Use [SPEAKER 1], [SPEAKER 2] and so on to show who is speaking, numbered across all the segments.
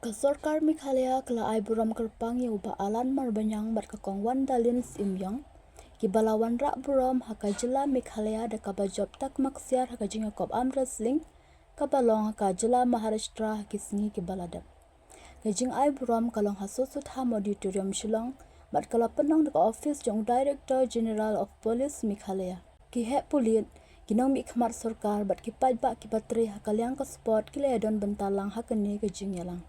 [SPEAKER 1] Sorkar Meghalaya kala ay burom kerpang yang uba alan marbanyang bat kakongwan dalin simyang kibalawan rak burom haka jylla Meghalaya da kabajob takma ksiar haka jinga kop amrasling kabalong haka jylla Maharashtra haki singi kibaladap ngajing ay burom kalong hasusut ham auditorium Shillong bat kala penong deka office jong Director General of Police Meghalaya ki hek pulit ginong mi khmat sorkar bat kipaj ba kipatri haka liang ka spot kiledon bentalang haka ni ke jingyalang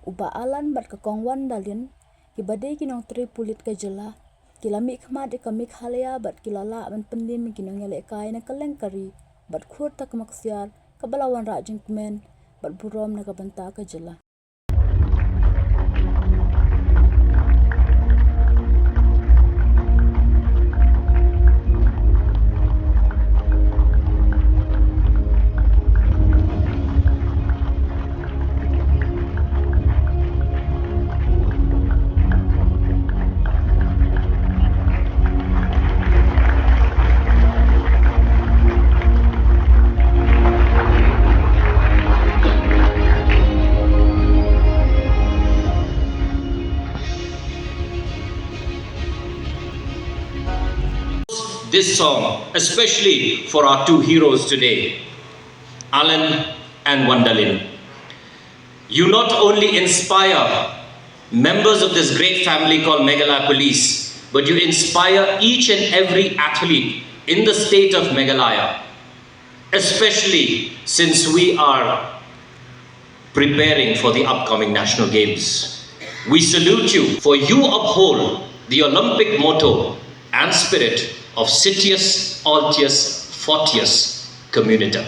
[SPEAKER 1] uba alan bat kakongwan dalin kibadai kinong tri pulit ke jylla kila mi khmat ka Meghalaya bat kilala ban pendim kinong yale kai na kalengkari bat khur tak maksiar kabalawan ra jingmen bat burom na kabanta ke jylla.
[SPEAKER 2] This song, especially for our two heroes today, Alan and Wandalin. You not only inspire members of this great family called Meghalaya Police, but you inspire each and every athlete in the state of Meghalaya, especially since we are preparing for the upcoming National Games. We salute you, for you uphold the Olympic motto and spirit of Citius, Altius, Fortius, Communita.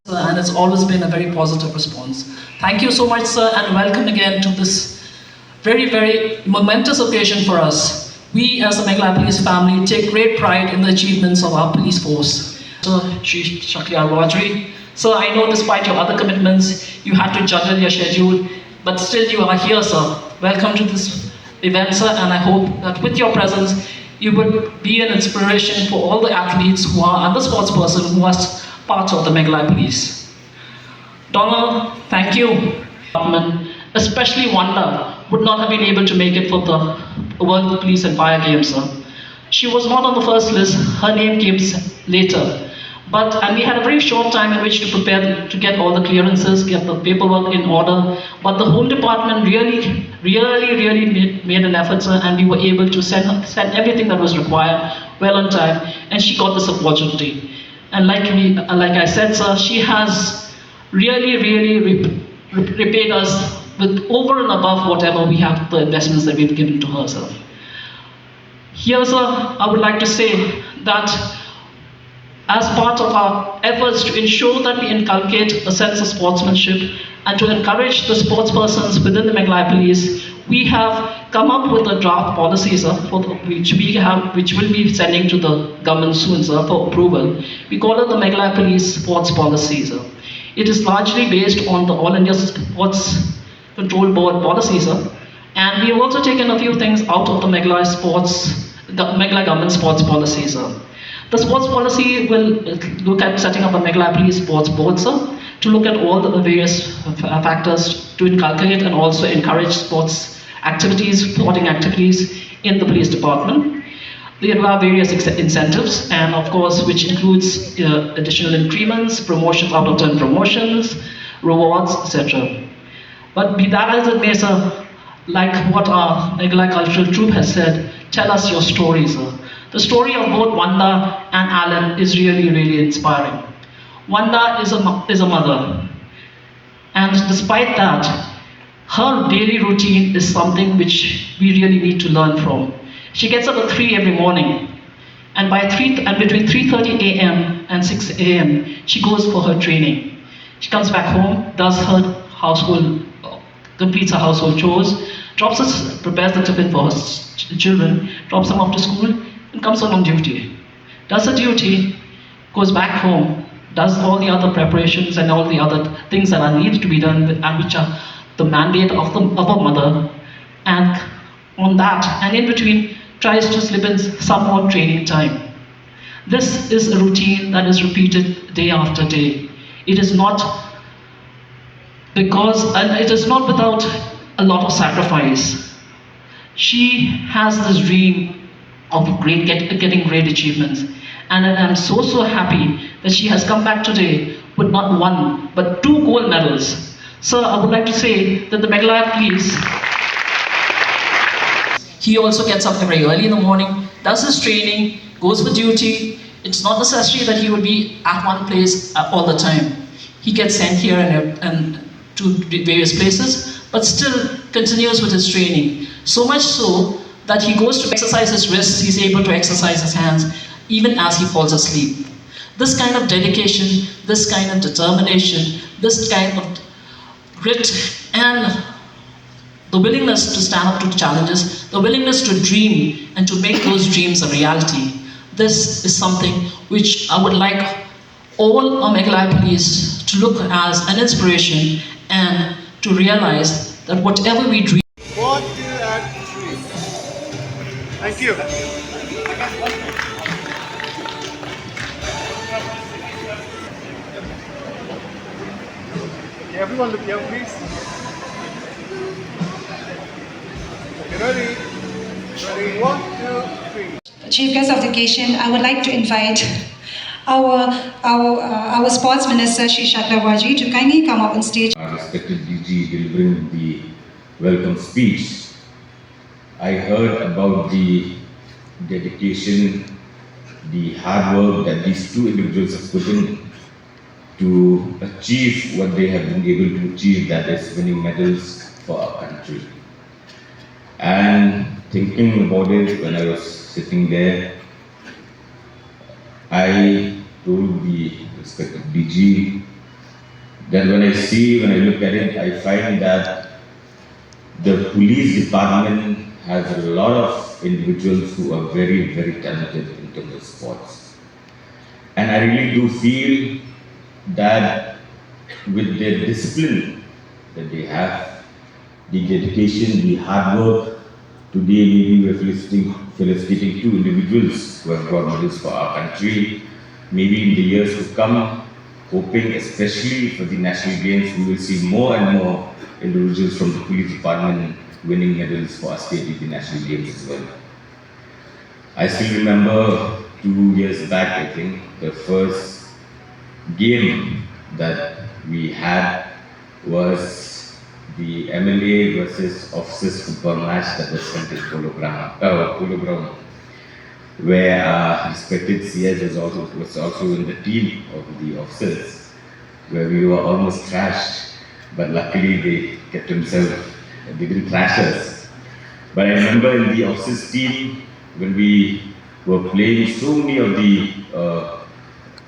[SPEAKER 3] And it's always been a very positive response. Thank you so much, sir, and welcome again to this very, very momentous occasion for us. We as the Meghalaya Police family take great pride in the achievements of our police force. So, Shri Shakya. So I know despite your other commitments, you had to juggle your schedule, but still you are here, sir. Welcome to this event, sir, and I hope that with your presence, you will be an inspiration for all the athletes who are and the sports person who was part of the Meghalaya Police. Donald, thank you. Especially Wanda would not have been able to make it for the World Police and Fire Games, sir. She was not on the first list, her name came later. And we had a very short time in which to prepare to get all the clearances, get the paperwork in order. But the whole department really made an effort, sir, and we were able to send everything that was required well on time, and she got this opportunity. And like I said, sir, she has really repaid us with over and above whatever we have, the investments that we've given to her, sir. Here, sir, I would like to say that as part of our efforts to ensure that we inculcate a sense of sportsmanship and to encourage the sports persons within the Meghalaya Police, we have come up with a draft policy, sir, which will be sending to the government soon, sir, for approval. We call it the Meghalaya Police Sports Policy, sir. It is largely based on the All India Sports Control Board policy, sir. And we have also taken a few things out of the Meghalaya government sports policy, sir. The sports policy will look at setting up a Meghalaya Police Sports Board, sir, to look at all the various factors to inculcate and also encourage sporting activities in the police department. There are various incentives, and of course, which includes additional increments, promotions, out of turn promotions, rewards, etc. But be that as it may, sir, like what our Meghalaya Cultural Troupe has said, tell us your story, sir. The story of both Wanda and Alan is really inspiring. Wanda is a mother, and despite that, her daily routine is something which we really need to learn from. She gets up at 3 every morning, and between 3:30 a.m. and 6 a.m. she goes for her training. She comes back home, does her completes her household chores, prepares the tiffin for her children, drops them off to school, and comes on duty. Does her duty, goes back home, does all the other preparations and all the other things that are needed to be done, and which are the mandate of a mother, and on that, and in between, tries to slip in some more training time. This is a routine that is repeated day after day. It is not without a lot of sacrifice. She has this dream of getting great achievements. And I'm so happy that she has come back today with not one, but 2 gold medals. So I would like to say that the Meghalaya Police, he also gets up very early in the morning, does his training, goes for duty. It's not necessary that he would be at one place all the time. He gets sent here and to various places, but still continues with his training. So much so that he goes to exercise his wrists, he's able to exercise his hands, even as he falls asleep. This kind of dedication, this kind of determination, this kind of grit, and the willingness to stand up to challenges, the willingness to dream and to make those dreams a reality. This is something which I would like all our Meghalaya Police to look as an inspiration and to realize that whatever we dream.
[SPEAKER 4] 1, 2, and 3. Thank you. Everyone look young, please. Okay, ready? Ready? 1, 2, 3.
[SPEAKER 5] Chief guest of the occasion, I would like to invite our sports minister, Shri Shakya, to kindly come up on stage.
[SPEAKER 6] Our respected DG delivering the welcome speech. I heard about the dedication, the hard work that these 2 individuals have put in to achieve what they have been able to achieve, that is winning medals for our country. And thinking about it when I was sitting there, I told the respected DG that when I look at it, I find that the police department has a lot of individuals who are very talented in terms of sports. And I really do feel that with the discipline that they have, the dedication, the hard work, today maybe we're felicitating two individuals who have got medals for our country. Maybe in the years to come, hoping especially for the national games, we will see more and more individuals from the police department winning medals for our state in the national games as well. I still remember 2 years back, I think, the first game that we had was the MLA versus officers football match that was held in Polo Ground, where our respected CS was also in the team of the officers, where we were almost thrashed, but luckily they kept themselves, they didn't thrash us. But I remember in the officers team, when we were playing, so many of the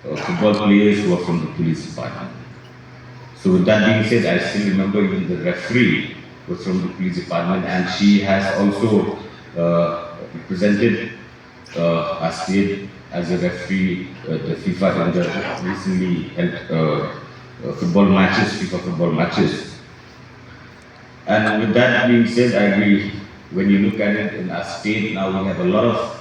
[SPEAKER 6] football players who were from the police department. So with that being said, I still remember even the referee was from the police department, and she has also represented our state as a referee at the FIFA in the recently held football matches, FIFA football matches. And with that being said, I agree. When you look at it in our state now, we have a lot of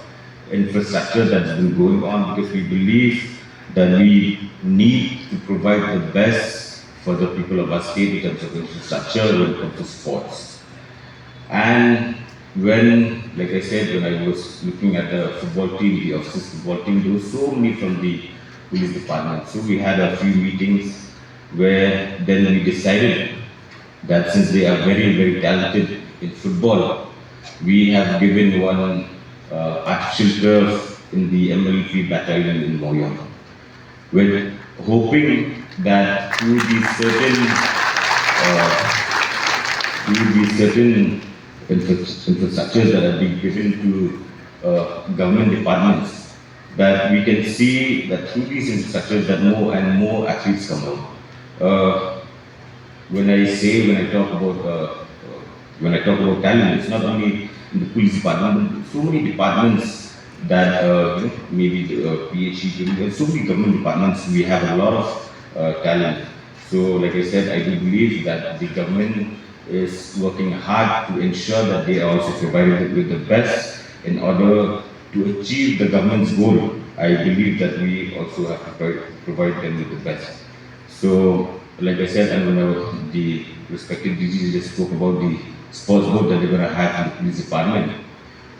[SPEAKER 6] infrastructure that's been going on because we believe that we need to provide the best for the people of our state in terms of infrastructure when it comes to sports. And when, like I said, when I was looking at the football team, the officers football team, there were so many from the police department. So we had a few meetings where then we decided that since they are very, very talented in football, we have given one artificial turf in the MLP battalion in Moyang. We're hoping that through these certain infrastructures that are being given to government departments, that we can see that through these infrastructures that more and more athletes come out. When I talk about talent, it's not only in the police department, but so many departments that maybe the PhD, so many government departments, we have a lot of talent. So, like I said, I do believe that the government is working hard to ensure that they are also provided with the best in order to achieve the government's goal. I believe that we also have to provide them with the best. So, like I said, and when the respective DGs just spoke about the sports board that they're going to have in the police department,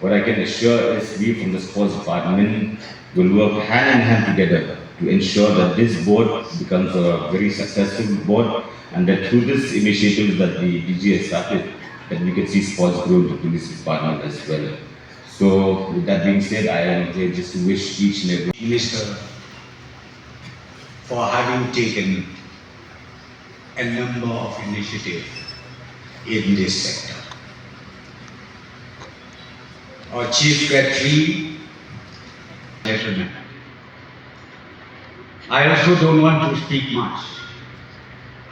[SPEAKER 6] what I can assure is we from the sports department will work hand in hand together to ensure that this board becomes a very successful board, and that through this initiative that the DG has started, that we can see sports grow in the police department as well. So, with that being said, I am here just to wish each and every
[SPEAKER 7] Minister for having taken a number of initiatives in this sector. Our Chief Secretary, gentlemen, I also don't want to speak much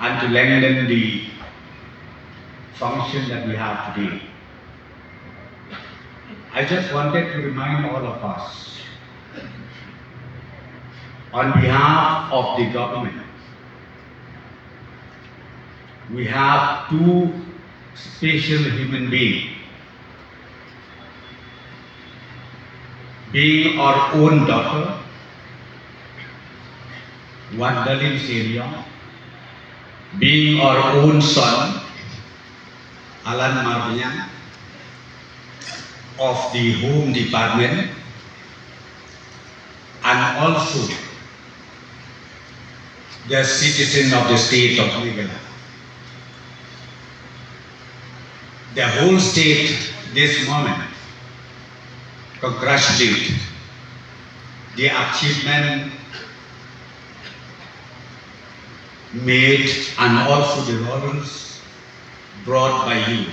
[SPEAKER 7] and to lengthen the function that we have today. I just wanted to remind all of us, on behalf of the government, we have two special human beings, being our own daughter, Wandalin Seria, being our own son, Alan Marbian, of the Home Department, and also the citizen of the state of Meghalaya. The whole state this moment congratulate the achievement made and also the laurels brought by you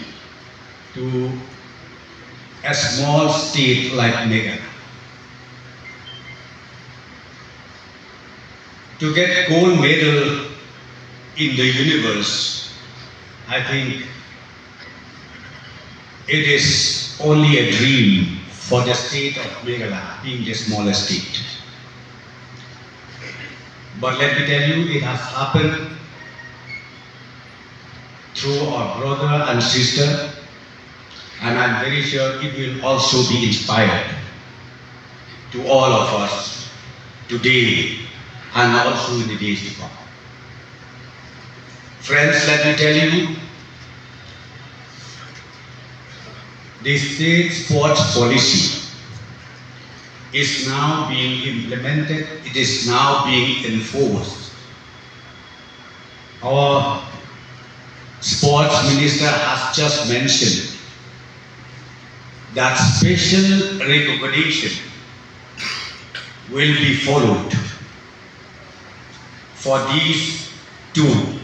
[SPEAKER 7] to a small state like Meghalaya. To get gold medal in the universe, I think it is only a dream for the state of Meghalaya, being the smallest state. But let me tell you, it has happened through our brother and sister, and I'm very sure it will also be inspired to all of us today and also in the days to come. Friends, let me tell you, the state sports policy is now being implemented, it is now being enforced. Our sports minister has just mentioned that special recognition will be followed for these two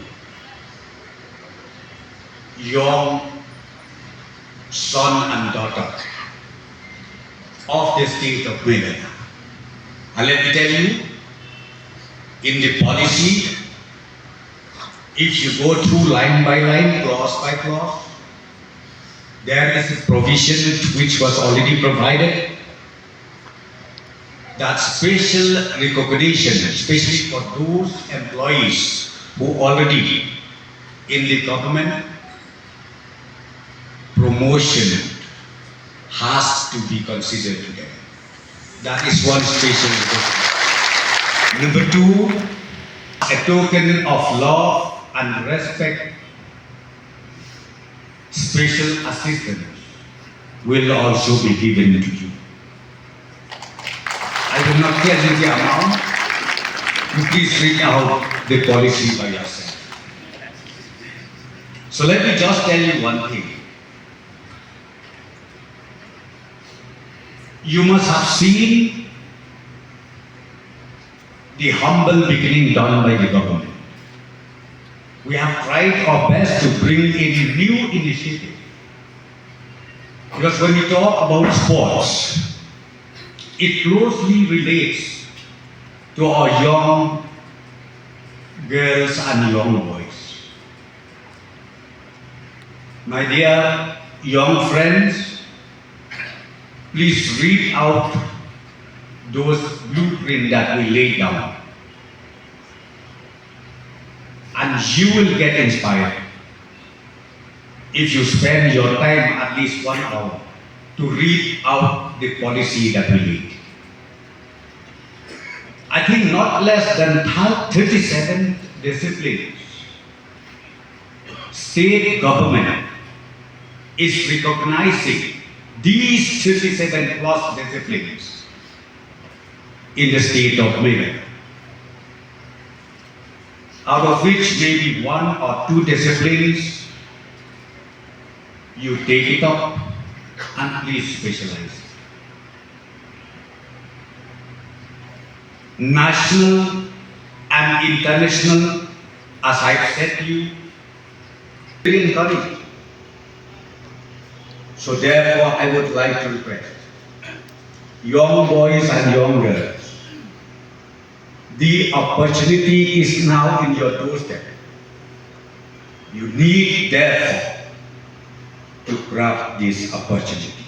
[SPEAKER 7] young son and daughter of the state of Meghalaya. And let me tell you, in the policy, if you go through line by line, clause by clause, there is a provision which was already provided that special recognition, especially for those employees who already in the government, promotion has to be considered today. That is one special recognition. Number two, a token of love and respect, special assistance will also be given to you. I will not tell you the amount. You please read out the policy by yourself. So let me just tell you one thing. You must have seen the humble beginning done by the government. We have tried our best to bring in new initiative. Because when we talk about sports, it closely relates to our young girls and young boys. My dear young friends, please read out those blueprints that we laid down. And you will get inspired if you spend your time at least 1 hour to read out the policy that we laid. I think not less than 37 disciplines state government is recognizing these 37 plus disciplines in the state of Meghalaya, out of which maybe 1 or 2 disciplines you take it up and please specialize. National and international, as I've said to you, very encouraging. So therefore, I would like to request young boys and young girls, the opportunity is now in your doorstep. You need therefore to grab this opportunity.